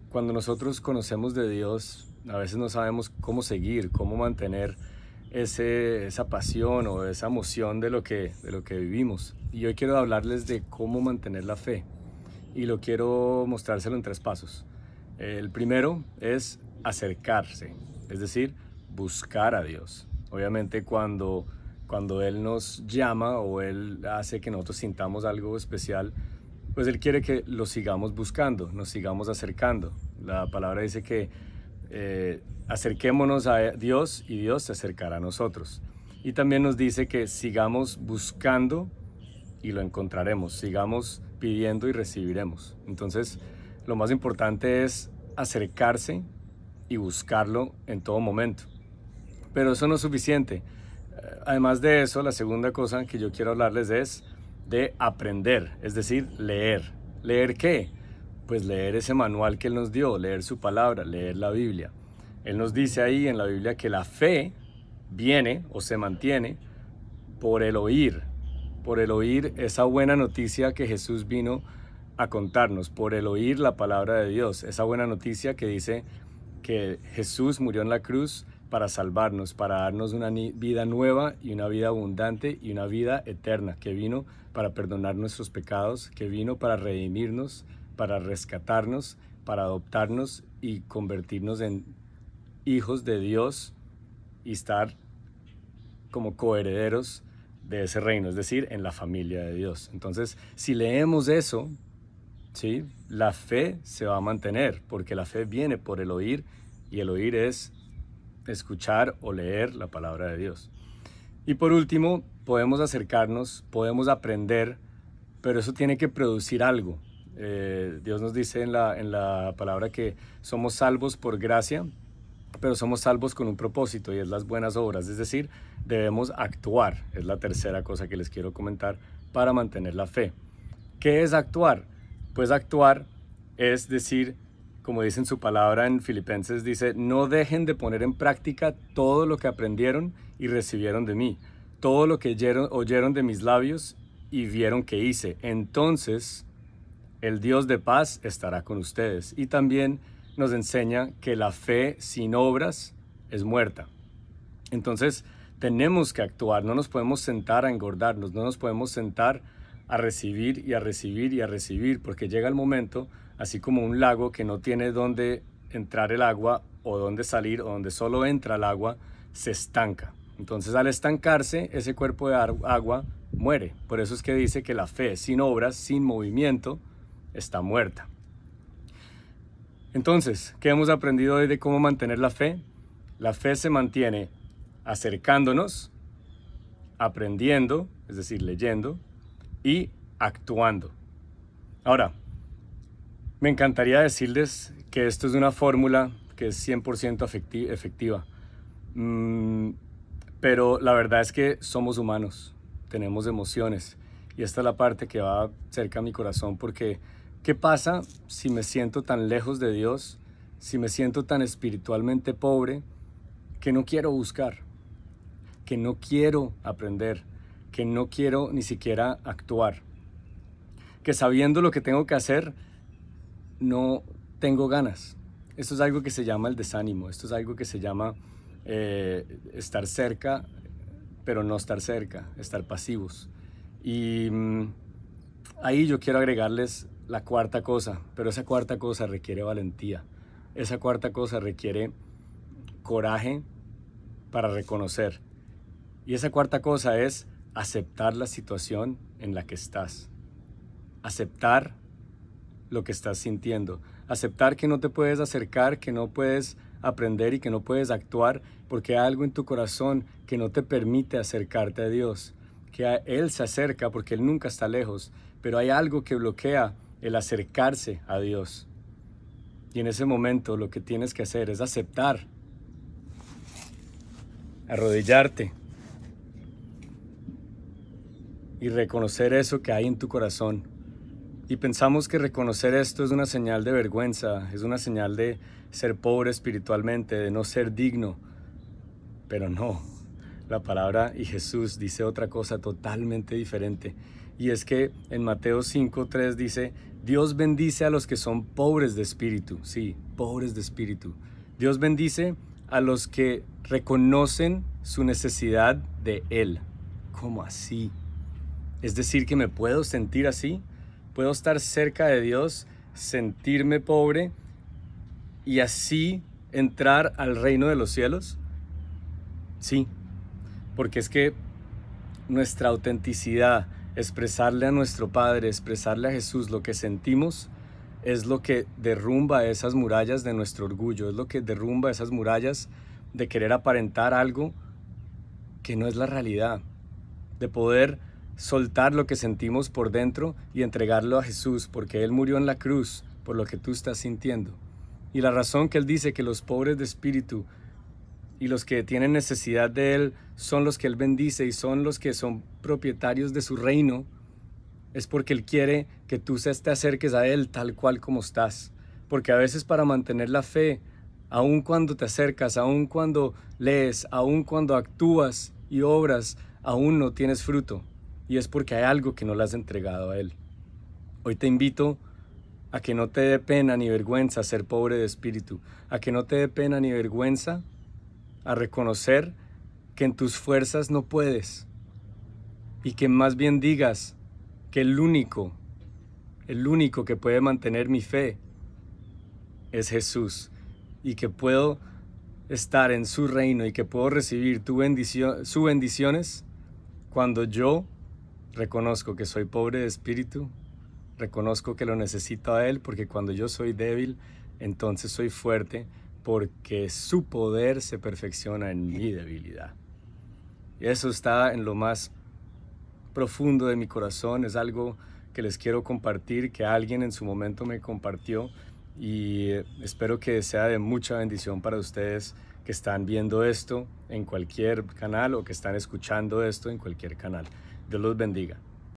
cuando nosotros conocemos de Dios, a veces no sabemos cómo seguir, cómo mantener esa pasión o esa emoción de lo que vivimos. Y hoy quiero hablarles de cómo mantener la fe. Y lo quiero mostrárselo en 3 pasos. El primero es acercarse, es decir, buscar a Dios. Obviamente cuando Él nos llama o Él hace que nosotros sintamos algo especial, pues Él quiere que lo sigamos buscando, nos sigamos acercando. La palabra dice que acerquémonos a Dios y Dios se acercará a nosotros. Y también nos dice que sigamos buscando y lo encontraremos, sigamos pidiendo y recibiremos. Entonces, lo más importante es acercarse y buscarlo en todo momento. Pero eso no es suficiente. Además de eso, la segunda cosa que yo quiero hablarles es de aprender, es decir, leer. ¿Leer qué? Pues leer ese manual que Él nos dio, leer su palabra, leer la Biblia. Él nos dice ahí en la Biblia que la fe viene o se mantiene por el oír esa buena noticia que Jesús vino a contarnos, por el oír la palabra de Dios, esa buena noticia que dice que Jesús murió en la cruz para salvarnos, para darnos una vida nueva y una vida abundante y una vida eterna, que vino para perdonar nuestros pecados, que vino para redimirnos, para rescatarnos, para adoptarnos y convertirnos en hijos de Dios y estar como coherederos de ese reino, es decir, en la familia de Dios. Entonces, si leemos eso, ¿sí?, la fe se va a mantener, porque la fe viene por el oír, y el oír es escuchar o leer la palabra de Dios. Y por último, podemos acercarnos, podemos aprender, pero eso tiene que producir algo. Dios nos dice en la palabra que somos salvos por gracia, pero somos salvos con un propósito y es las buenas obras, es decir, debemos actuar, es la tercera cosa que les quiero comentar para mantener la fe. ¿Qué es actuar? Pues actuar es decir, como dice en su palabra en Filipenses, dice, no dejen de poner en práctica todo lo que aprendieron y recibieron de mí, todo lo que oyeron de mis labios y vieron que hice. Entonces, el Dios de paz estará con ustedes. Y también nos enseña que la fe sin obras es muerta. Entonces, tenemos que actuar, no nos podemos sentar a engordarnos, no nos podemos sentar a recibir y a recibir y a recibir, porque llega el momento, así como un lago que no tiene dónde entrar el agua o dónde salir, o donde solo entra el agua, se estanca. Entonces, al estancarse, ese cuerpo de agua muere. Por eso es que dice que la fe sin obras, sin movimiento, está muerta. Entonces, ¿qué hemos aprendido hoy de cómo mantener la fe? La fe se mantiene acercándonos, aprendiendo, es decir, leyendo, y actuando. Ahora, me encantaría decirles que esto es una fórmula que es 100% efectiva, pero la verdad es que somos humanos, tenemos emociones, y esta es la parte que va cerca a mi corazón, porque ¿qué pasa si me siento tan lejos de Dios, si me siento tan espiritualmente pobre, que no quiero buscar, que no quiero aprender, que no quiero ni siquiera actuar, que sabiendo lo que tengo que hacer, no tengo ganas? Esto es algo que se llama el desánimo, esto es algo que se llama estar cerca, pero no estar cerca, estar pasivos. Y ahí yo quiero agregarles la cuarta cosa, pero esa cuarta cosa requiere valentía, esa cuarta cosa requiere coraje para reconocer. Y esa cuarta cosa es aceptar la situación en la que estás. Aceptar lo que estás sintiendo. Aceptar que no te puedes acercar, que no puedes aprender y que no puedes actuar porque hay algo en tu corazón que no te permite acercarte a Dios. Que Él se acerca porque Él nunca está lejos, pero hay algo que bloquea el acercarse a Dios. Y en ese momento lo que tienes que hacer es aceptar, arrodillarte y reconocer eso que hay en tu corazón. Y pensamos que reconocer esto es una señal de vergüenza, es una señal de ser pobre espiritualmente, de no ser digno. Pero no, la palabra y Jesús dice otra cosa totalmente diferente. Y es que en Mateo 5:3 dice, Dios bendice a los que son pobres de espíritu, sí, pobres de espíritu. Dios bendice a los que reconocen su necesidad de Él. ¿Cómo así? Es decir, que me puedo sentir así, puedo estar cerca de Dios, sentirme pobre y así entrar al reino de los cielos. Sí, porque es que nuestra autenticidad, expresarle a nuestro Padre, expresarle a Jesús lo que sentimos, es lo que derrumba esas murallas de nuestro orgullo, es lo que derrumba esas murallas de querer aparentar algo que no es la realidad, de poder soltar lo que sentimos por dentro y entregarlo a Jesús, porque Él murió en la cruz por lo que tú estás sintiendo. Y la razón que Él dice que los pobres de espíritu y los que tienen necesidad de Él son los que Él bendice y son los que son propietarios de su reino, es porque Él quiere que tú te acerques a Él tal cual como estás. Porque a veces para mantener la fe, aun cuando te acercas, aun cuando lees, aun cuando actúas y obras, aún no tienes fruto. Y es porque hay algo que no le has entregado a Él. Hoy te invito a que no te dé pena ni vergüenza ser pobre de espíritu, a que no te dé pena ni vergüenza a reconocer que en tus fuerzas no puedes y que más bien digas que el único que puede mantener mi fe es Jesús y que puedo estar en su reino y que puedo recibir sus bendiciones cuando yo reconozco que soy pobre de espíritu, reconozco que lo necesito a Él, porque cuando yo soy débil, entonces soy fuerte, porque su poder se perfecciona en mi debilidad. Y eso está en lo más profundo de mi corazón, es algo que les quiero compartir, que alguien en su momento me compartió, y espero que sea de mucha bendición para ustedes que están viendo esto en cualquier canal o que están escuchando esto en cualquier canal. Dios los bendiga.